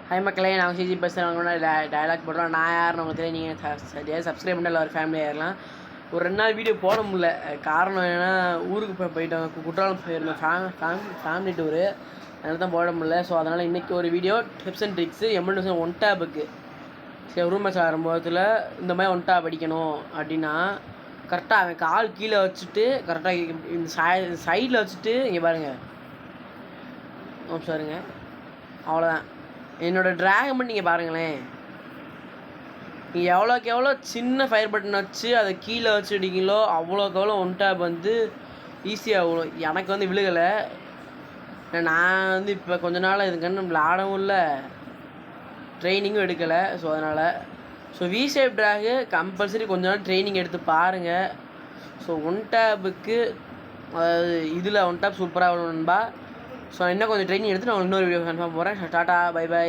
Hi மக்களே, நான் CG பேசுகிறவங்க டயலாக் போடுறோம். நான் யாருன்னு உங்களுக்கு தெரியும். நீங்கள் சரியாக சப்ஸ்கிரைப் பண்ணல ஒரு ஃபேமிலி ஆயிடலாம். ஒரு 2 நாள் வீடியோ போட முடியல. காரணம் என்னென்னா ஊருக்கு போயிட்டோம், குற்றாலம் போயிருந்தோம், ஃபேமிலி டூரு. அதனால தான் போட முடியல. ஸோ அதனால் இன்றைக்கி ஒரு video tips and tricks MLA one டேபுக்கு சரி ரூம் மேட்ச் ஆரம்பத்தில் இந்த மாதிரி ஒன் டேப் அடிக்கணும் அப்படின்னா கரெக்டாக அவன் கால் கீழே வச்சுட்டு கரெக்டாக இந்த சைடில் வச்சுட்டு இங்கே பாருங்கள். சாருங்க, அவ்வளோதான். என்னோடய ட்ராகன் பண்ணி நீங்கள் பாருங்களேன். நீங்கள் எவ்வளோக்கு எவ்வளோ சின்ன ஃபயர் பட்டன் வச்சு அதை கீழே வச்சுட்டீங்களோ அவ்வளோக்கு எவ்வளோ ஒன் டேப் வந்து ஈஸியாக ஆகணும். எனக்கு வந்து விழுகலை. நான் வந்து இப்போ கொஞ்ச நாள் இதுக்கன்னு விளாடவும் இல்லை, ட்ரைனிங்கும் எடுக்கலை. ஸோ அதனால் வி ஷேப் ட்ராகு கம்பல்சரி கொஞ்ச நாள் ட்ரைனிங் எடுத்து பாருங்கள். ஸோ ஒன் டேப்புக்கு அதாவது இதில் ஒன் டேப் சூப்பராக வரணும்பா. ஸோ இன்னும் கொஞ்சம் ட்ரைனிங் எடுத்து நான் இன்னொரு வீடியோ கன்ஃபார்ம் போகிறேன். Tata, bye by.